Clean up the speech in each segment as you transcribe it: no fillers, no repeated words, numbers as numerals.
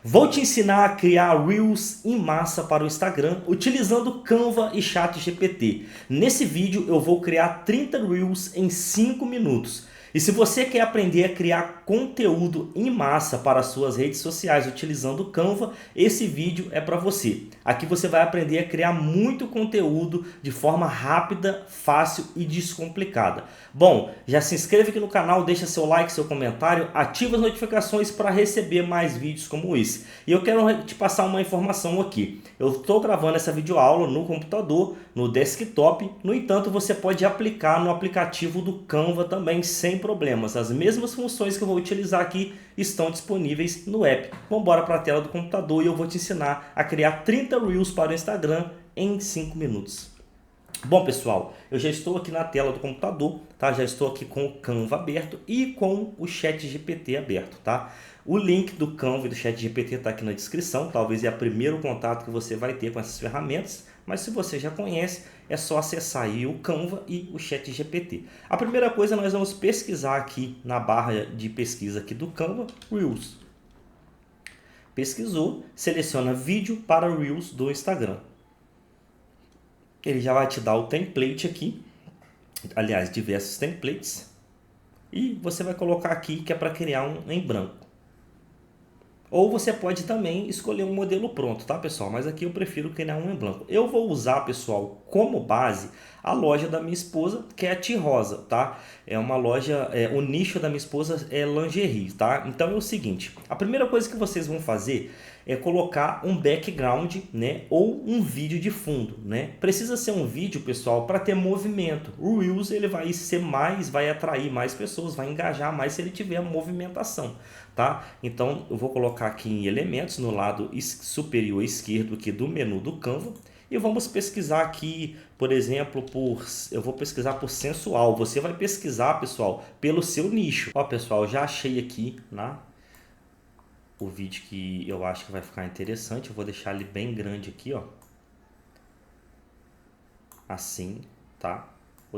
Vou te ensinar a criar Reels em massa para o Instagram utilizando Canva e ChatGPT. Nesse vídeo eu vou criar 30 Reels em 5 minutos. E se você quer aprender a criar conteúdo em massa para suas redes sociais utilizando Canva, esse vídeo é para você. Aqui você vai aprender a criar muito conteúdo de forma rápida, fácil e descomplicada. Bom, já se inscreve aqui no canal, deixa seu like, seu comentário, ativa as notificações para receber mais vídeos como esse. E eu quero te passar uma informação aqui. Eu estou gravando essa videoaula no computador, no desktop, no entanto você pode aplicar no aplicativo do Canva também sem problemas. As mesmas funções que eu vou utilizar aqui estão disponíveis no app. Vamos embora para a tela do computador e eu vou te ensinar a criar 30 Reels para o Instagram em 5 minutos. Bom pessoal, eu já estou aqui na tela do computador, tá? Já estou aqui com o Canva aberto e com o ChatGPT aberto, tá? O link do Canva e do ChatGPT está aqui na descrição, talvez é o primeiro contato que você vai ter com essas ferramentas, mas se você já conhece, é só acessar aí o Canva e o ChatGPT. A primeira coisa, nós vamos pesquisar aqui na barra de pesquisa aqui do Canva, Reels. Pesquisou, seleciona vídeo para Reels do Instagram. Ele já vai te dar o template aqui, aliás, diversos templates, e você vai colocar aqui que é para criar um em branco. Ou você pode também escolher um modelo pronto, tá pessoal? Mas aqui eu prefiro criar um em branco. Eu vou usar, pessoal, como base a loja da minha esposa, que é a T-Rosa, tá? É uma loja, o nicho da minha esposa é lingerie, tá? Então é o seguinte, a primeira coisa que vocês vão fazer é colocar um background, né? Ou um vídeo de fundo, né? Precisa ser um vídeo, pessoal, para ter movimento. O Reels ele vai ser mais, vai atrair mais pessoas, vai engajar mais se ele tiver movimentação, tá? Então eu vou colocar aqui em elementos no lado superior esquerdo aqui do menu do Canva. E vamos pesquisar aqui, por exemplo, eu vou pesquisar por sensual. Você vai pesquisar, pessoal, pelo seu nicho. Ó, pessoal, já achei aqui, né, o vídeo que eu acho que vai ficar interessante. Eu vou deixar ele bem grande aqui, ó. Assim, tá?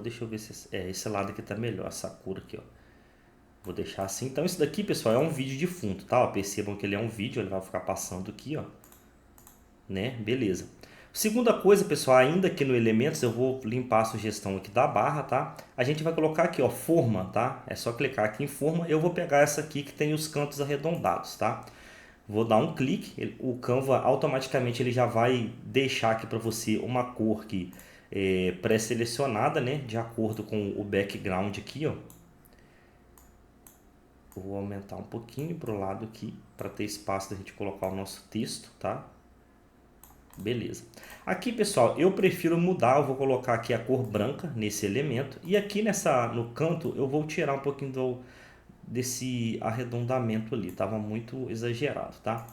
Deixa eu ver se esse lado aqui tá melhor, essa cor aqui, ó. Vou deixar assim. Então isso daqui, pessoal, é um vídeo de fundo, tá? Ó, percebam que ele é um vídeo, ele vai ficar passando aqui, ó. Né? Beleza. Segunda coisa, pessoal, ainda aqui no Elementos, eu vou limpar a sugestão aqui da barra, tá? A gente vai colocar aqui, ó, forma, tá? É só clicar aqui em forma. Eu vou pegar essa aqui que tem os cantos arredondados, tá? Vou dar um clique, o Canva automaticamente ele já vai deixar aqui para você uma cor que pré-selecionada, né? De acordo com o background aqui, ó. Vou aumentar um pouquinho para o lado aqui, para ter espaço da gente colocar o nosso texto, tá? Beleza. Aqui, pessoal, eu prefiro mudar, eu vou colocar aqui a cor branca nesse elemento. E aqui no canto eu vou tirar um pouquinho desse arredondamento ali, estava muito exagerado, tá?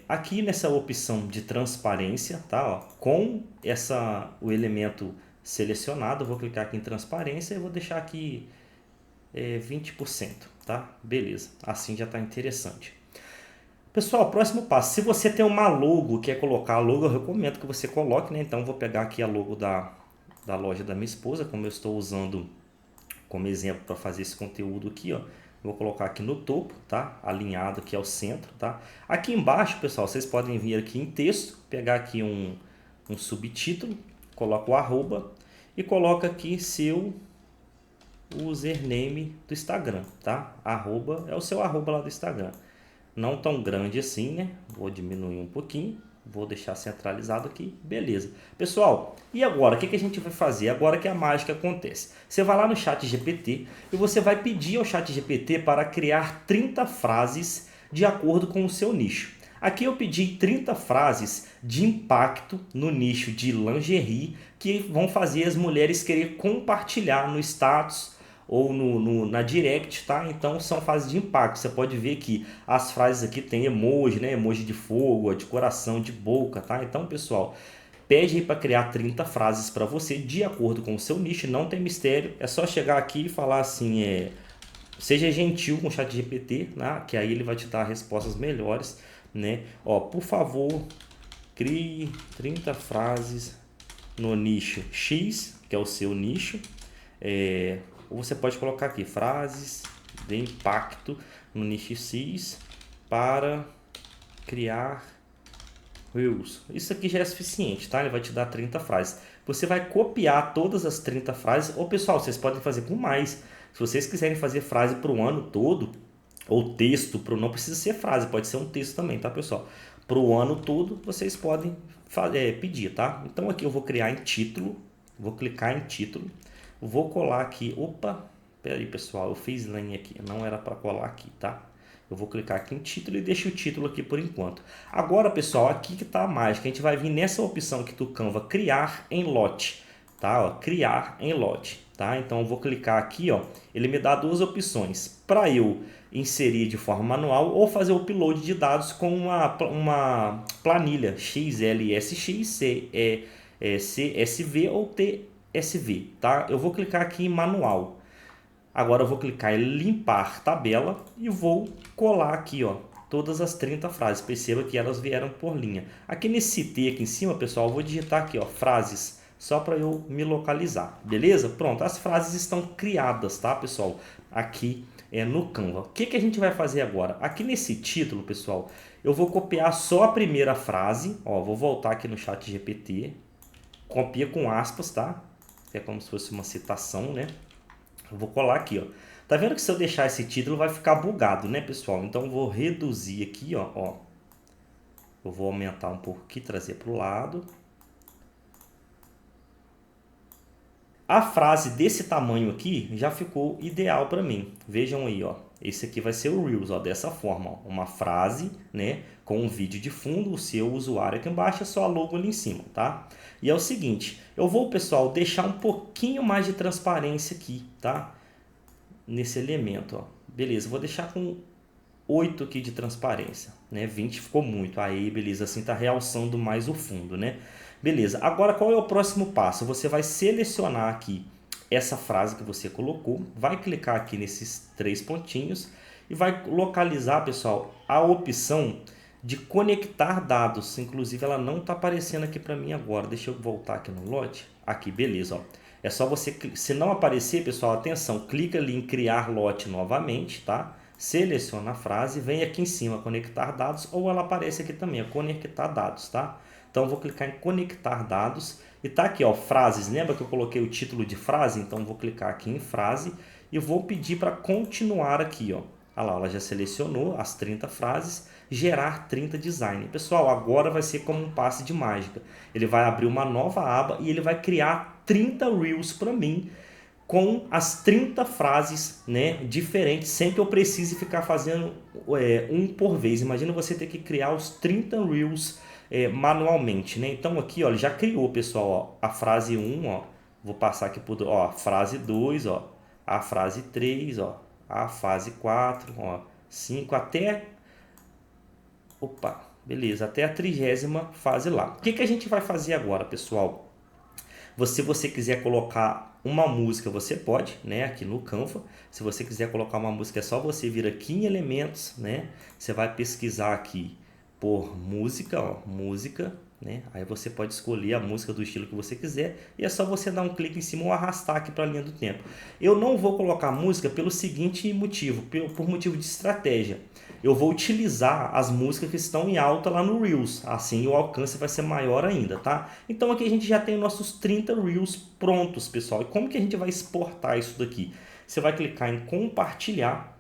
Aqui nessa opção de transparência, tá? Ó, com o elemento selecionado, eu vou clicar aqui em transparência e vou deixar aqui 20%, tá? Beleza, assim já está interessante. Pessoal, próximo passo, se você tem uma logo, quer colocar a logo, eu recomendo que você coloque, né? Então, vou pegar aqui a logo da loja da minha esposa, como eu estou usando como exemplo para fazer esse conteúdo aqui, ó. Vou colocar aqui no topo, tá? Alinhado aqui ao centro, tá? Aqui embaixo, pessoal, vocês podem vir aqui em texto, pegar aqui um subtítulo, coloca o arroba e coloca aqui seu username do Instagram, tá? Arroba é o seu arroba lá do Instagram. Não tão grande assim, né? Vou diminuir um pouquinho. Vou deixar centralizado aqui. Beleza. Pessoal, e agora? O que a gente vai fazer? Agora que a mágica acontece. Você vai lá no ChatGPT e você vai pedir ao ChatGPT para criar 30 frases de acordo com o seu nicho. Aqui eu pedi 30 frases de impacto no nicho de lingerie que vão fazer as mulheres querer compartilhar no status ou na direct, tá? Então são frases de impacto. Você pode ver que as frases aqui tem emoji, né? Emoji de fogo, de coração, de boca, tá? Então, pessoal, pede aí para criar 30 frases para você de acordo com o seu nicho, não tem mistério. É só chegar aqui e falar assim, seja gentil com o ChatGPT, né? Que aí ele vai te dar respostas melhores, né? Ó, por favor, crie 30 frases no nicho X, que é o seu nicho. Ou você pode colocar aqui frases de impacto no nicho X para criar Reels. Isso aqui já é suficiente, tá? Ele vai te dar 30 frases. Você vai copiar todas as 30 frases. Ou pessoal, vocês podem fazer com mais. Se vocês quiserem fazer frase para o ano todo, ou texto, não precisa ser frase, pode ser um texto também, tá pessoal? Para o ano todo, vocês podem pedir, tá? Então aqui eu vou criar em título, vou clicar em título, vou colar aqui, opa, peraí pessoal, eu fiz linha aqui, não era para colar aqui, tá? Eu vou clicar aqui em título e deixo o título aqui por enquanto. Agora pessoal, aqui que tá a mágica, a gente vai vir nessa opção aqui do Canva, criar em lote, tá? Ó, criar em lote. Tá? Então eu vou clicar aqui, ó, ele me dá duas opções, para eu inserir de forma manual ou fazer o upload de dados com uma planilha XLSX, CSV ou TSV, tá? Eu vou clicar aqui em manual, agora eu vou clicar em limpar tabela e vou colar aqui, ó, todas as 30 frases, perceba que elas vieram por linha. Aqui nesse T aqui em cima, pessoal, eu vou digitar aqui, ó, frases, só para eu me localizar, beleza? Pronto, as frases estão criadas, tá, pessoal? Aqui no Canva. O que a gente vai fazer agora? Aqui nesse título, pessoal, eu vou copiar só a primeira frase, ó, vou voltar aqui no ChatGPT, copia com aspas, tá? É como se fosse uma citação, né? Eu vou colar aqui, ó. Tá vendo que se eu deixar esse título vai ficar bugado, né, pessoal? Então eu vou reduzir aqui, ó. Eu vou aumentar um pouco aqui, trazer para o lado. A frase desse tamanho aqui já ficou ideal para mim. Vejam aí, ó. Esse aqui vai ser o Reels, ó, dessa forma, ó. Uma frase, né, com um vídeo de fundo, o seu usuário aqui embaixo, é só a logo ali em cima, tá? E é o seguinte, eu vou, pessoal, deixar um pouquinho mais de transparência aqui, tá? Nesse elemento, ó. Beleza, vou deixar com 8 aqui de transparência, né? 20 ficou muito. Aí, beleza, assim tá realçando mais o fundo, né? Beleza, agora qual é o próximo passo? Você vai selecionar aqui essa frase que você colocou, vai clicar aqui nesses 3 pontinhos e vai localizar, pessoal, a opção de conectar dados. Inclusive ela não está aparecendo aqui para mim agora. Deixa eu voltar aqui no lote. Aqui, beleza, ó. É só você, se não aparecer, pessoal, atenção, clica ali em criar lote novamente, tá? Seleciona a frase, vem aqui em cima conectar dados, ou ela aparece aqui também, conectar dados, tá? Então eu vou clicar em conectar dados e tá aqui, ó, frases. Lembra que eu coloquei o título de frase? Então eu vou clicar aqui em frase e vou pedir para continuar aqui, ó. Olha lá, ela já selecionou as 30 frases, gerar 30 design. Pessoal, agora vai ser como um passe de mágica. Ele vai abrir uma nova aba e ele vai criar 30 Reels para mim com as 30 frases, né, diferentes, sem que eu precise ficar fazendo um por vez. Imagina você ter que criar os 30 Reels manualmente, né? Então aqui, ó, ele já criou, pessoal, ó, a frase 1, ó, vou passar aqui por, ó, a frase 2, ó, a frase 3, ó, a fase 4, ó, 5 até, opa, beleza, até a 30ª fase lá. O que a gente vai fazer agora, pessoal? Se você quiser colocar uma música, você pode, né, aqui no Canva. Se você quiser colocar uma música, é só você vir aqui em elementos, né? Você vai pesquisar aqui por música, ó, música, né? Aí você pode escolher a música do estilo que você quiser e é só você dar um clique em cima ou arrastar aqui para a linha do tempo. Eu não vou colocar música pelo seguinte motivo, por motivo de estratégia. Eu vou utilizar as músicas que estão em alta lá no Reels, assim o alcance vai ser maior ainda, tá? Então aqui a gente já tem nossos 30 Reels prontos, pessoal. E como que a gente vai exportar isso daqui? Você vai clicar em compartilhar,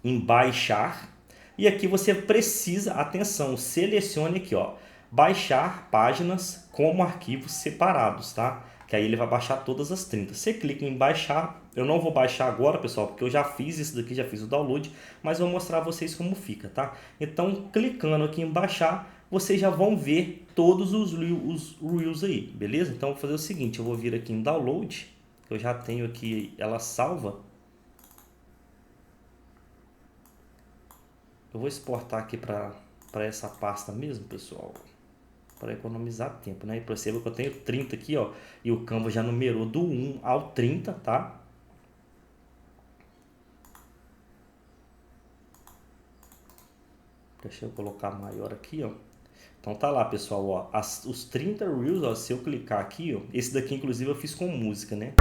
em baixar, e aqui você precisa, atenção, selecione aqui, ó, baixar páginas como arquivos separados, tá? Que aí ele vai baixar todas as 30. Você clica em baixar, eu não vou baixar agora, pessoal, porque eu já fiz isso daqui, já fiz o download, mas vou mostrar a vocês como fica, tá? Então, clicando aqui em baixar, vocês já vão ver todos os Reels aí, beleza? Então, eu vou fazer o seguinte, eu vou vir aqui em download, que eu já tenho aqui ela salva. Eu vou exportar aqui para essa pasta mesmo, pessoal, para economizar tempo, né? E perceba que eu tenho 30 aqui, ó, e o Canva já numerou do 1 ao 30, tá? Deixa eu colocar maior aqui, ó. Então tá lá, pessoal, ó, os 30 Reels, ó, se eu clicar aqui, ó, esse daqui inclusive eu fiz com música, né?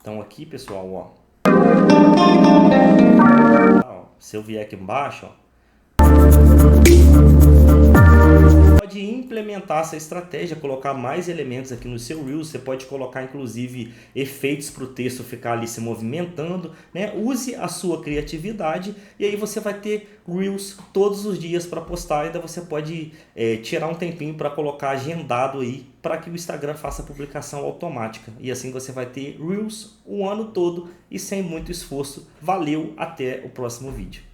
Então aqui, pessoal, ó, Se eu vier aqui embaixo, ó, pode implementar essa estratégia, colocar mais elementos aqui no seu Reels. Você pode colocar inclusive efeitos para o texto ficar ali se movimentando, né? Use a sua criatividade e aí você vai ter Reels todos os dias para postar. Ainda você pode tirar um tempinho para colocar agendado aí para que o Instagram faça a publicação automática. E assim você vai ter Reels o ano todo e sem muito esforço. Valeu, até o próximo vídeo.